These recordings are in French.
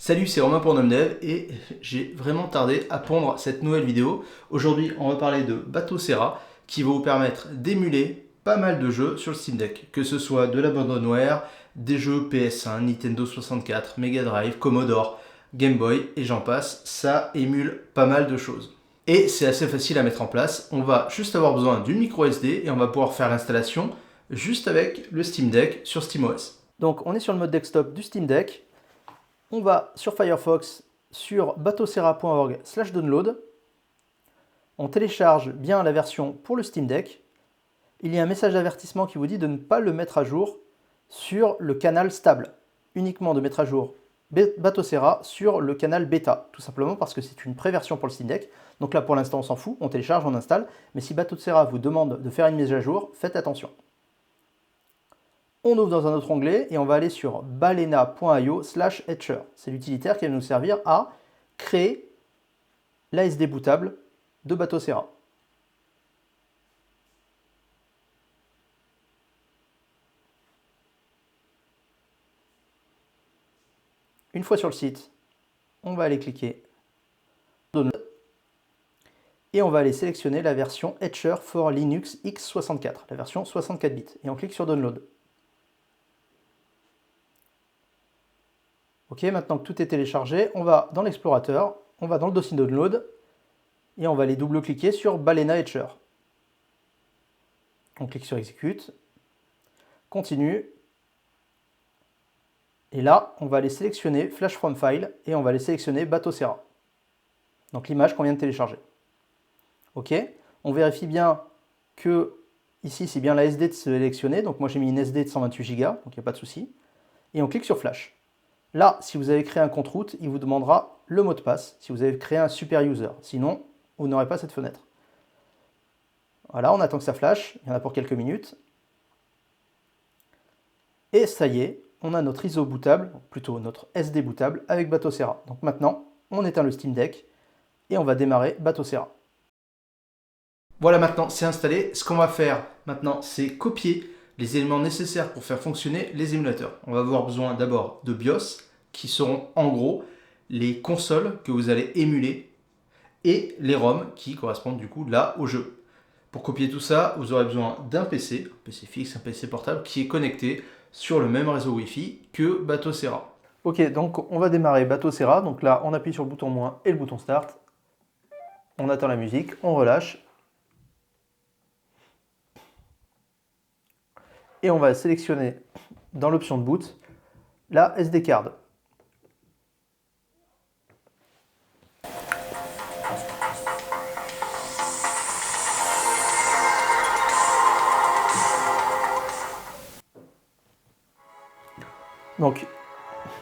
Salut, c'est Romain pour NomDev et j'ai vraiment tardé à pondre cette nouvelle vidéo. Aujourd'hui, on va parler de Batocera qui va vous permettre d'émuler pas mal de jeux sur le Steam Deck, que ce soit de l'abandonware, des jeux PS1, Nintendo 64, Mega Drive, Commodore, Game Boy et j'en passe. Ça émule pas mal de choses. Et c'est assez facile à mettre en place. On va juste avoir besoin d'une micro SD et on va pouvoir faire l'installation juste avec le Steam Deck sur SteamOS. Donc on est sur le mode desktop du Steam Deck. On va sur Firefox, sur batocera.org/download. On télécharge bien la version pour le Steam Deck. Il y a un message d'avertissement qui vous dit de ne pas le mettre à jour sur le canal stable. Uniquement de mettre à jour Batocera sur le canal bêta. Tout simplement parce que c'est une pré-version pour le Steam Deck. Donc là pour l'instant on s'en fout, on télécharge, on installe. Mais si Batocera vous demande de faire une mise à jour, faites attention. On ouvre dans un autre onglet et on va aller sur balena.io/etcher. C'est l'utilitaire qui va nous servir à créer l'ASD bootable de Batocera. Une fois sur le site, on va aller cliquer Download et on va aller sélectionner la version Etcher for Linux x64, la version 64 bits. Et on clique sur Download. Ok, maintenant que tout est téléchargé, on va dans l'explorateur, on va dans le dossier Download et on va aller double-cliquer sur Balena Etcher. On clique sur Execute, continue, et là, on va aller sélectionner Flash from File et on va aller sélectionner Batocera. Donc l'image qu'on vient de télécharger. Ok, on vérifie bien que ici c'est bien la SD de sélectionner, donc moi j'ai mis une SD de 128 Go, donc il n'y a pas de souci. Et on clique sur Flash. Là, si vous avez créé un compte root, il vous demandera le mot de passe, si vous avez créé un super user. Sinon, vous n'aurez pas cette fenêtre. Voilà, on attend que ça flash, il y en a pour quelques minutes. Et ça y est, on a notre ISO bootable, plutôt notre SD bootable avec Batocera. Donc maintenant, on éteint le Steam Deck et on va démarrer Batocera. Voilà, maintenant c'est installé. Ce qu'on va faire maintenant, c'est copier les éléments nécessaires pour faire fonctionner les émulateurs. On va avoir besoin d'abord de BIOS, qui seront en gros les consoles que vous allez émuler, et les ROM qui correspondent du coup là au jeu. Pour copier tout ça, vous aurez besoin d'un PC, un PC fixe, un PC portable, qui est connecté sur le même réseau Wi-Fi que Batocera. Ok, donc on va démarrer Batocera. Donc là, on appuie sur le bouton moins et le bouton Start. On attend la musique, on relâche. Et on va sélectionner dans l'option de boot la SD card. Donc,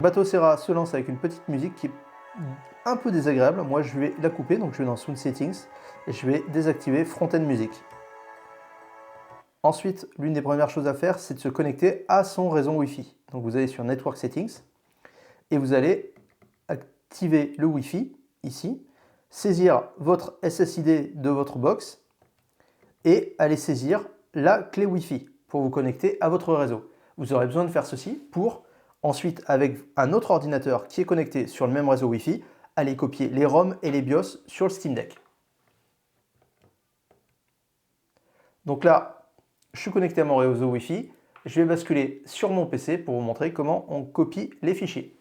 Batocera se lance avec une petite musique qui est un peu désagréable. Moi, je vais la couper, donc je vais dans Sound Settings et je vais désactiver Front-End Music. Ensuite, l'une des premières choses à faire, c'est de se connecter à son réseau Wi-Fi. Donc vous allez sur Network Settings et vous allez activer le Wi-Fi ici, saisir votre SSID de votre box et aller saisir la clé Wi-Fi pour vous connecter à votre réseau. Vous aurez besoin de faire ceci pour ensuite, avec un autre ordinateur qui est connecté sur le même réseau Wi-Fi, aller copier les ROM et les BIOS sur le Steam Deck. Donc là, je suis connecté à mon réseau Wi-Fi. Je vais basculer sur mon PC pour vous montrer comment on copie les fichiers.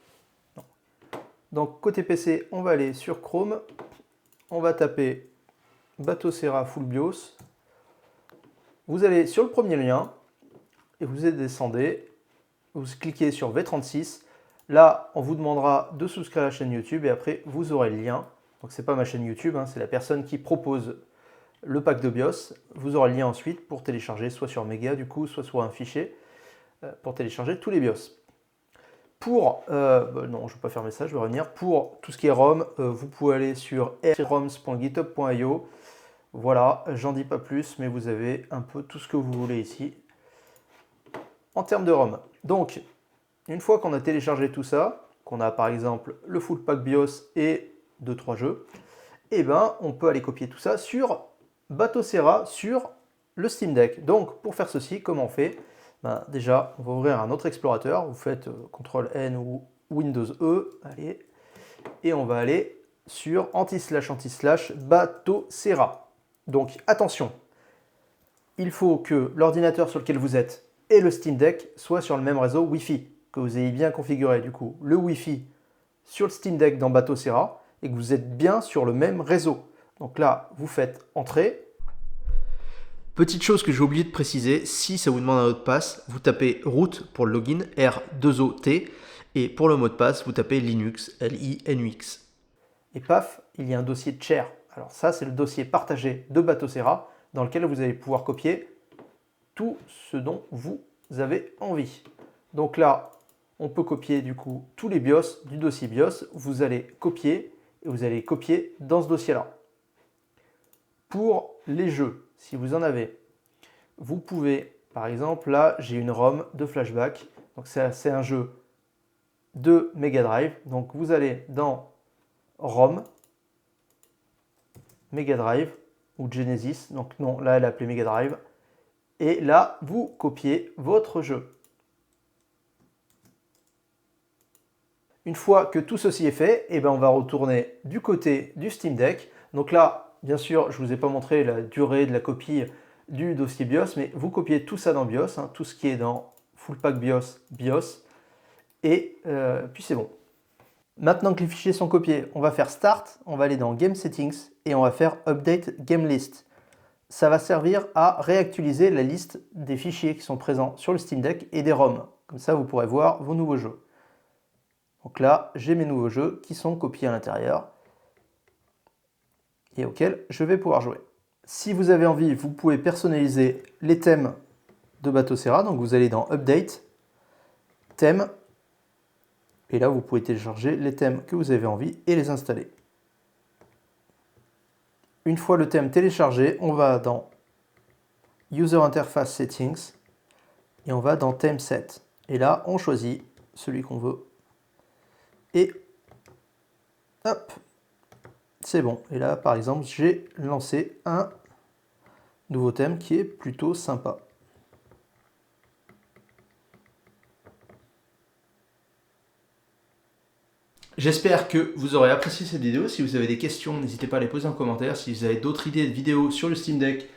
Donc côté PC, on va aller sur Chrome. On va taper Batocera Full BIOS. Vous allez sur le premier lien et vous descendez. Vous cliquez sur V36. Là, on vous demandera de souscrire à la chaîne YouTube et après, vous aurez le lien. Donc, ce n'est pas ma chaîne YouTube, hein, c'est la personne qui propose le pack de BIOS. Vous aurez le lien ensuite pour télécharger soit sur Mega, du coup, soit sur un fichier pour télécharger tous les BIOS. Pour, non, je ne vais pas fermer ça, je vais revenir. Pour tout ce qui est ROM, vous pouvez aller sur roms.github.io. Voilà, j'en dis pas plus, mais vous avez un peu tout ce que vous voulez ici en termes de ROM. Donc, une fois qu'on a téléchargé tout ça, qu'on a par exemple le full pack BIOS et 2-3 jeux, eh ben, on peut aller copier tout ça sur Batocera, sur le Steam Deck. Donc, pour faire ceci, comment on fait? Déjà, on va ouvrir un autre explorateur. Vous faites CTRL-N ou Windows E. Allez, et on va aller sur anti/anti/ Batocera. Donc attention, il faut que l'ordinateur sur lequel vous êtes et le Steam Deck soient sur le même réseau Wi-Fi, que vous ayez bien configuré du coup le Wi-Fi sur le Steam Deck dans Batocera et que vous êtes bien sur le même réseau. Donc là, vous faites Entrée. Petite chose que j'ai oublié de préciser, si ça vous demande un mot de passe, vous tapez root pour le login, R2OT, et pour le mot de passe, vous tapez Linux, Linux. Et paf, il y a un dossier de share. Alors ça, c'est le dossier partagé de Batocera, dans lequel vous allez pouvoir copier tout ce dont vous avez envie. Donc là, on peut copier du coup tous les BIOS du dossier BIOS. Vous allez copier et vous allez copier dans ce dossier-là. Pour les jeux, si vous en avez, vous pouvez, par exemple, là, j'ai une ROM de Flashback. Donc c'est un jeu de Mega Drive. Donc vous allez dans ROM, Mega Drive ou Genesis. Donc non, là, elle est appelée Mega Drive. Et là, vous copiez votre jeu. Une fois que tout ceci est fait, eh ben on va retourner du côté du Steam Deck. Donc là, bien sûr, je ne vous ai pas montré la durée de la copie du dossier BIOS, mais vous copiez tout ça dans BIOS, hein, tout ce qui est dans Full Pack BIOS, et puis c'est bon. Maintenant que les fichiers sont copiés, on va faire Start, on va aller dans Game Settings et on va faire Update Game List. Ça va servir à réactualiser la liste des fichiers qui sont présents sur le Steam Deck et des ROM. Comme ça, vous pourrez voir vos nouveaux jeux. Donc là, j'ai mes nouveaux jeux qui sont copiés à l'intérieur et auxquels je vais pouvoir jouer. Si vous avez envie, vous pouvez personnaliser les thèmes de Batocera. Donc vous allez dans Update, Thèmes, et là vous pouvez télécharger les thèmes que vous avez envie et les installer. Une fois le thème téléchargé, on va dans User Interface Settings et on va dans Theme Set. Et là, on choisit celui qu'on veut. Et hop, c'est bon. Et là, par exemple, j'ai lancé un nouveau thème qui est plutôt sympa. J'espère que vous aurez apprécié cette vidéo. Si vous avez des questions, n'hésitez pas à les poser en commentaire. Si vous avez d'autres idées de vidéos sur le Steam Deck,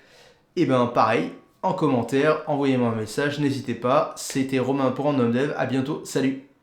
et bien pareil, en commentaire, envoyez-moi un message, n'hésitez pas. C'était Romain pour Random Dev. À bientôt, salut!